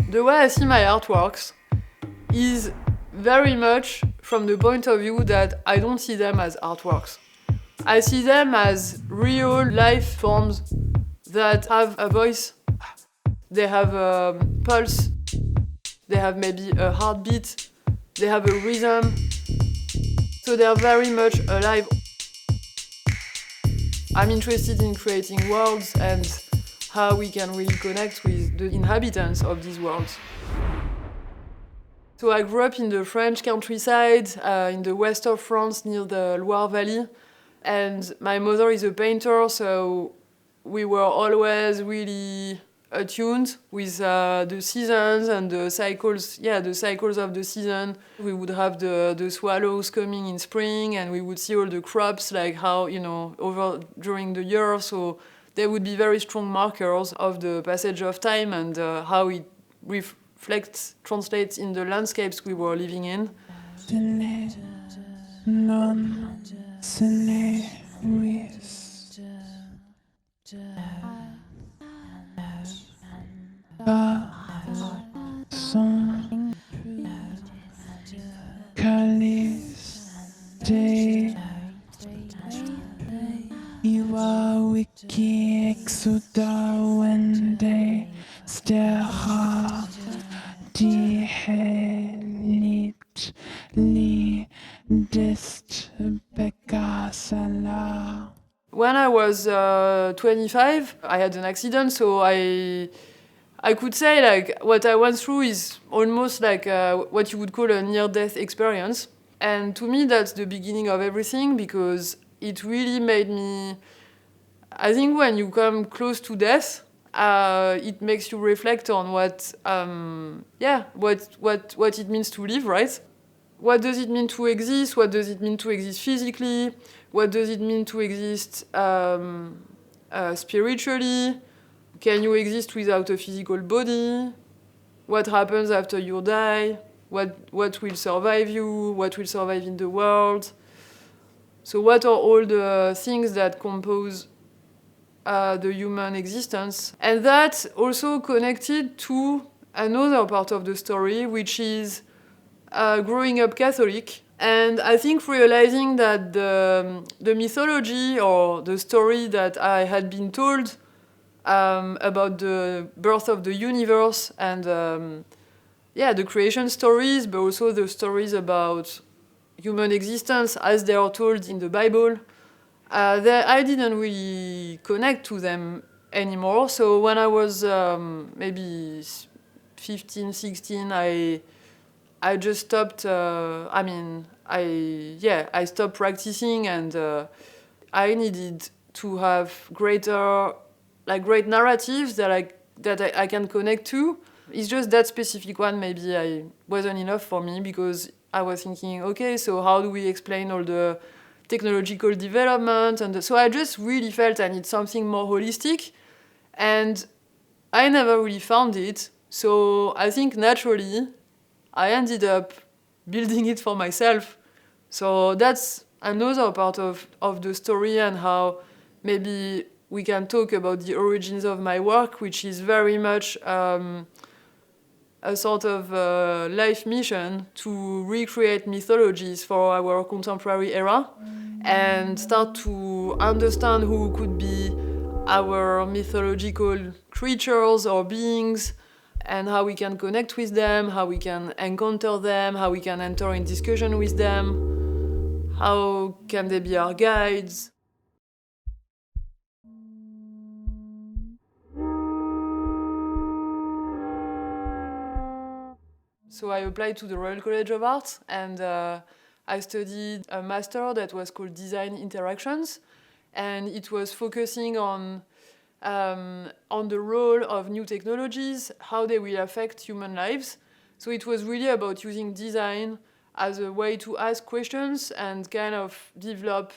The way I see my artworks is very much from the point of view that I don't see them as artworks. I see them as real life forms that have a voice, they have a pulse, they have maybe a heartbeat, they have a rhythm, so they are very much alive. I'm interested in creating worlds and how we can really connect with the inhabitants of these worlds. So I grew up in the French countryside, in the west of France, near the Loire Valley. And my mother is a painter, so we were always really attuned with the seasons and the cycles, the cycles of the season. We would have the swallows coming in spring, and we would see all the crops, like how, over during the year. So there would be very strong markers of the passage of time and how it translates in the landscapes we were living in. When I was 25, I had an accident, so I could say like what I went through is almost like what you would call a near-death experience. And to me, that's the beginning of everything, because it really made me... I think when you come close to death, it makes you reflect on what it means to live, right? What does it mean to exist? What does it mean to exist physically? What does it mean to exist spiritually? Can you exist without a physical body? What happens after you die? What will survive you? What will survive in the world? So what are all the things that compose the human existence? And that's also connected to another part of the story, which is growing up Catholic. And I think realizing that the mythology or the story that I had been told about the birth of the universe and the creation stories, but also the stories about human existence as they are told in the Bible, I didn't really connect to them anymore. So when I was maybe 15, 16, I just stopped. I stopped practicing, and I needed to have great narratives that I can connect to. It's just that specific one maybe wasn't enough for me, because I was thinking, okay, so how do we explain all the technological development? And so I just really felt I need something more holistic, and I never really found it. So I think naturally I ended up building it for myself. So that's another part of the story, and how maybe we can talk about the origins of my work, which is very much a sort of life mission to recreate mythologies for our contemporary era and start to understand who could be our mythological creatures or beings, and how we can connect with them, how we can encounter them, how we can enter in discussion with them, how can they be our guides. So I applied to the Royal College of Art, and I studied a master that was called Design Interactions, and it was focusing on the role of new technologies, how they will affect human lives. So it was really about using design as a way to ask questions and kind of develop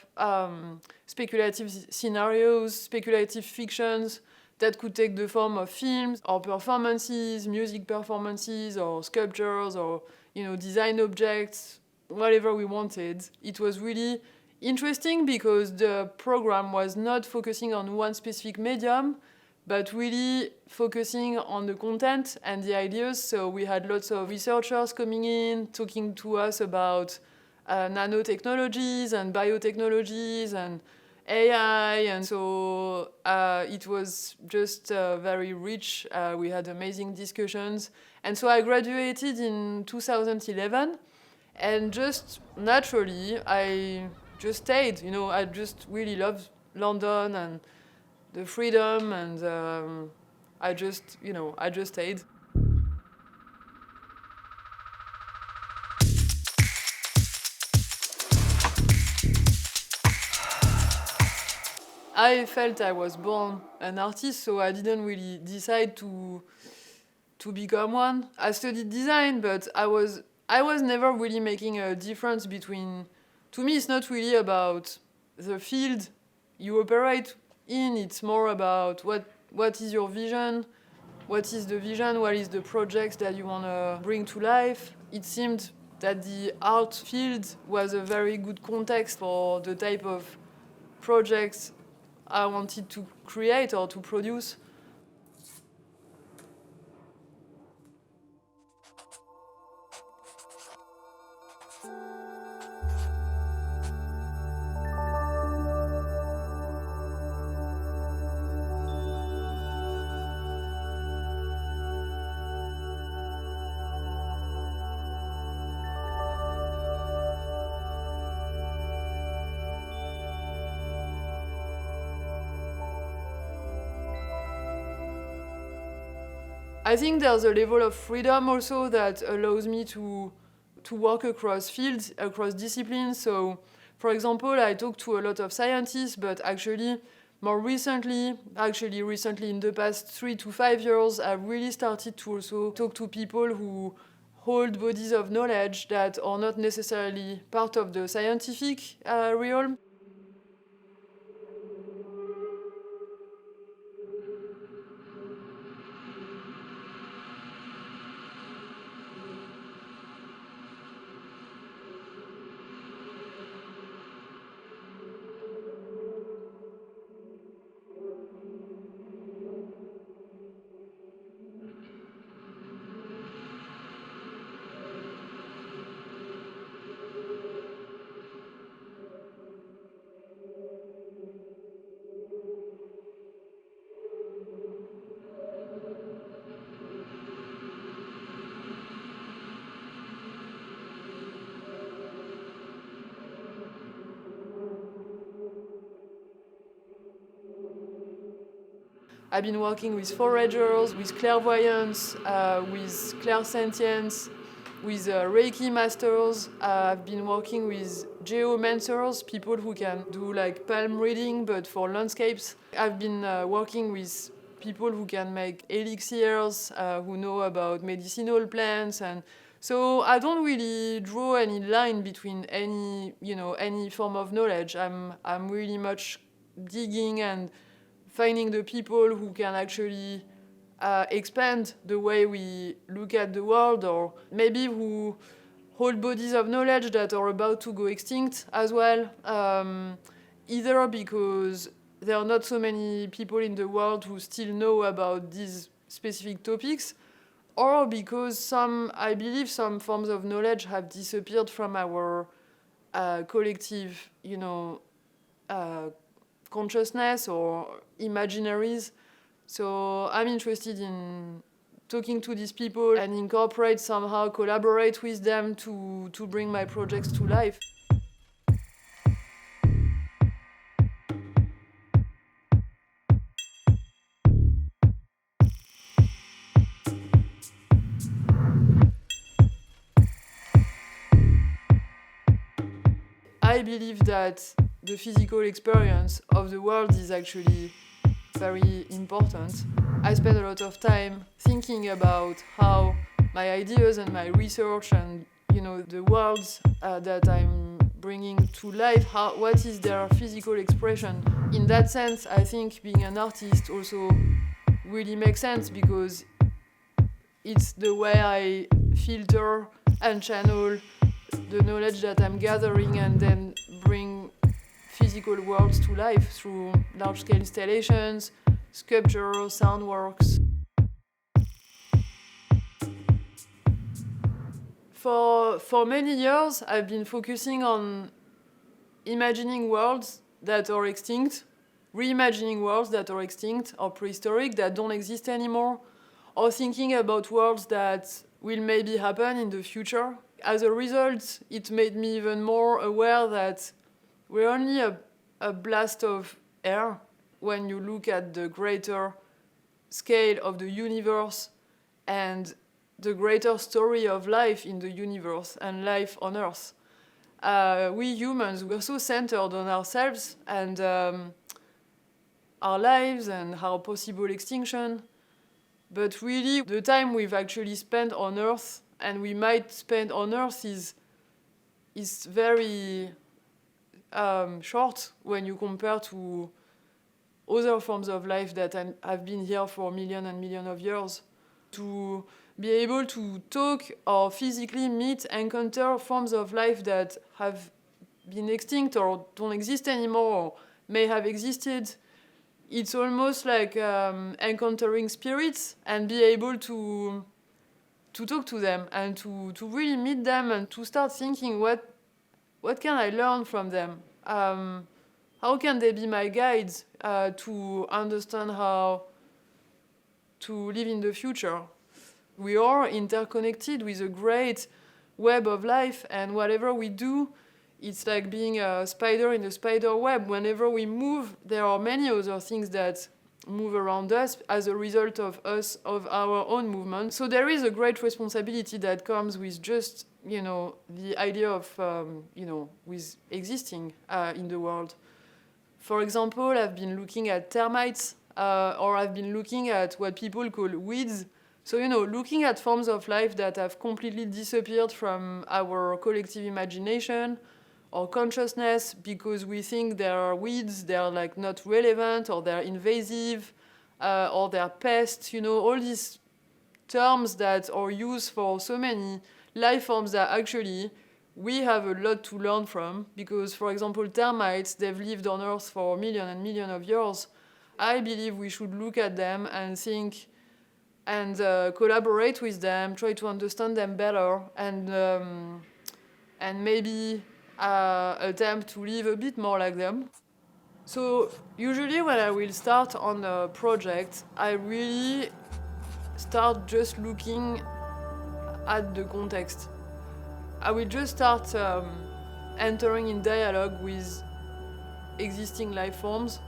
speculative scenarios, speculative fictions that could take the form of films or performances, music performances or sculptures or design objects, whatever we wanted. It was really interesting because the program was not focusing on one specific medium, but really focusing on the content and the ideas. So we had lots of researchers coming in, talking to us about nanotechnologies and biotechnologies and AI, and so it was just very rich. We had amazing discussions. And so I graduated in 2011, and just naturally, I just stayed. I just really loved London and the freedom, and I just stayed. I felt I was born an artist, so I didn't really decide to become one. I studied design, but I was never really making a difference between. To me, it's not really about the field you operate in. It's more about what is your vision, what is the vision, what is the project that you want to bring to life. It seemed that the art field was a very good context for the type of projects I wanted to create or to produce. I think there's a level of freedom also that allows me to work across fields, across disciplines. So, for example, I talk to a lot of scientists, but actually recently in the past 3 to 5 years, I've really started to also talk to people who hold bodies of knowledge that are not necessarily part of the scientific realm. I've been working with foragers, with clairvoyants, with clairsentience, with Reiki masters. I've been working with geomancers, people who can do like palm reading but for landscapes. I've been working with people who can make elixirs, who know about medicinal plants, and so I don't really draw any line between any form of knowledge. I'm really much digging and finding the people who can actually expand the way we look at the world, or maybe who hold bodies of knowledge that are about to go extinct as well, either because there are not so many people in the world who still know about these specific topics, or because I believe some forms of knowledge have disappeared from our collective, consciousness or imaginaries. So I'm interested in talking to these people and collaborate with them to bring my projects to life. I believe that the physical experience of the world is actually very important. I spend a lot of time thinking about how my ideas and my research and the worlds that I'm bringing to life, what is their physical expression. In that sense, I think being an artist also really makes sense, because it's the way I filter and channel the knowledge that I'm gathering and then bring physical worlds to life through large-scale installations, sculpture, sound works. For many years, I've been focusing on imagining worlds that are extinct, reimagining worlds that are extinct or prehistoric, that don't exist anymore, or thinking about worlds that will maybe happen in the future. As a result, it made me even more aware that we're only a blast of air when you look at the greater scale of the universe and the greater story of life in the universe and life on Earth. We humans, we're so centered on ourselves and our lives and our possible extinction. But really, the time we've actually spent on Earth and we might spend on Earth is very short when you compare to other forms of life that have been here for millions and millions of years. To be able to talk or physically meet, encounter forms of life that have been extinct or don't exist anymore or may have existed, it's almost like encountering spirits and be able to talk to them and to really meet them and to start thinking what can I learn from them? How can they be my guides to understand how to live in the future? We are interconnected with a great web of life, and whatever we do, it's like being a spider in a spider web. Whenever we move, there are many other things that move around us as a result of our own movement. So there is a great responsibility that comes with just, the idea of, with existing in the world. For example, I've been looking at termites, or I've been looking at what people call weeds. So, looking at forms of life that have completely disappeared from our collective imagination or consciousness because we think they are weeds, they're like not relevant, or they're invasive, or they're pests, all these terms that are used for so many life forms that actually we have a lot to learn from because, for example, termites, they've lived on Earth for millions and millions of years. I believe we should look at them and think and collaborate with them, try to understand them better, and maybe attempt to live a bit more like them. So usually when I will start on a project, I really start just looking at the context. I will just start entering in dialogue with existing life forms.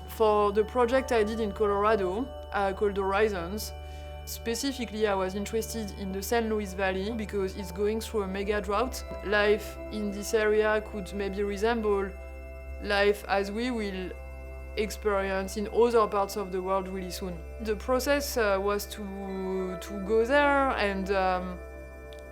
For the project I did in Colorado, called Horizons, specifically I was interested in the St. Louis Valley because it's going through a mega drought. Life in this area could maybe resemble life as we will experience in other parts of the world really soon. The process was to go there and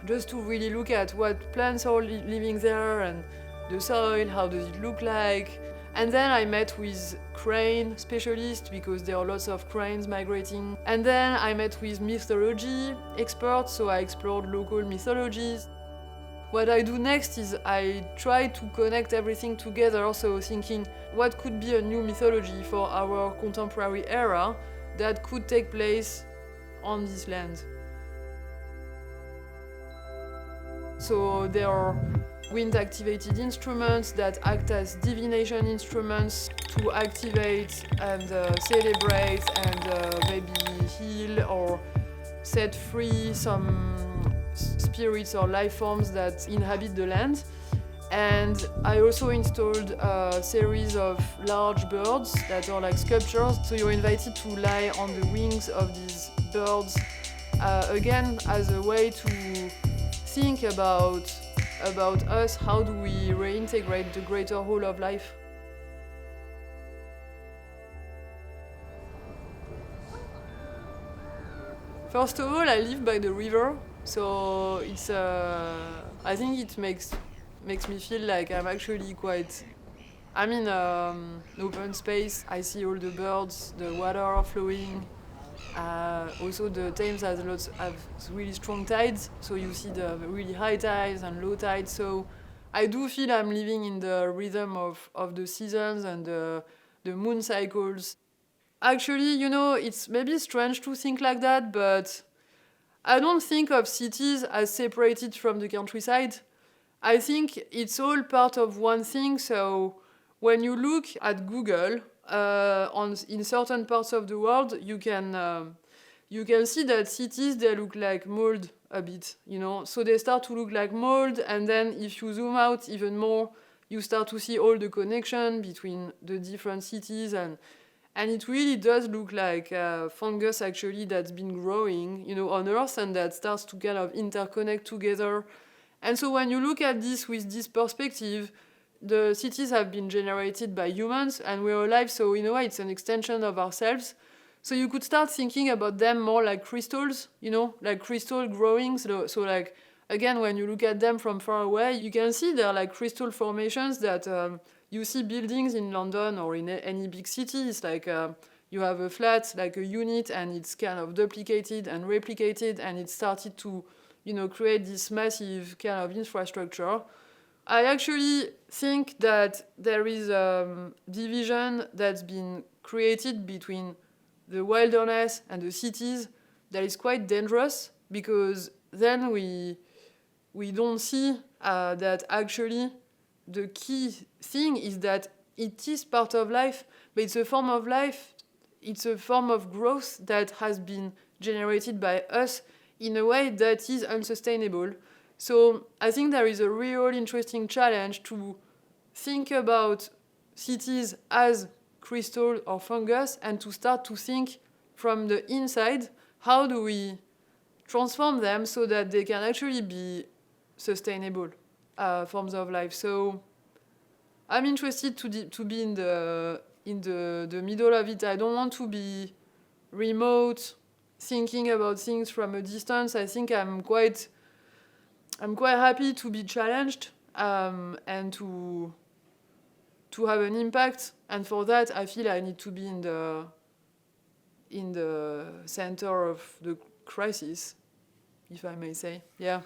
just to really look at what plants are living there and the soil, how does it look like. And then I met with crane specialists because there are lots of cranes migrating. And then I met with mythology experts, so I explored local mythologies. What I do next is I try to connect everything together, so thinking what could be a new mythology for our contemporary era that could take place on this land. So there are wind-activated instruments that act as divination instruments to activate and celebrate and maybe heal or set free some spirits or life forms that inhabit the land. And I also installed a series of large birds that are like sculptures, so you're invited to lie on the wings of these birds, again as a way to think about us, how do we reintegrate the greater whole of life. First of all, I live by the river, so it's I think it makes me feel like I'm actually I'm in an open space. I see all the birds, the water flowing. Also the Thames has really strong tides, so you see the really high tides and low tides. So I do feel I'm living in the rhythm of the seasons and the moon cycles. Actually, it's maybe strange to think like that, but I don't think of cities as separated from the countryside. I think it's all part of one thing. So when you look at Google, in certain parts of the world, you can see that cities they look like mold a bit, So they start to look like mold, and then if you zoom out even more, you start to see all the connection between the different cities, and it really does look like fungus actually that's been growing, on Earth, and that starts to kind of interconnect together. And so when you look at this with this perspective, the cities have been generated by humans and we're alive, so in a way it's an extension of ourselves. So you could start thinking about them more like crystals, like crystal growing. So like, again, when you look at them from far away, you can see they're like crystal formations that you see buildings in London or in any big city. It's like you have a flat, like a unit, and it's kind of duplicated and replicated, and it started to create this massive kind of infrastructure. I actually think that there is a division that's been created between the wilderness and the cities that is quite dangerous, because then we don't see that actually the key thing is that it is part of life, but it's a form of life, it's a form of growth that has been generated by us in a way that is unsustainable. So I think there is a real interesting challenge to think about cities as crystal or fungus, and to start to think from the inside, how do we transform them so that they can actually be sustainable forms of life. So I'm interested to be in the middle of it. I don't want to be remote, thinking about things from a distance. I think I'm quite happy to be challenged and to have an impact. And for that, I feel I need to be in the center of the crisis, if I may say. Yeah.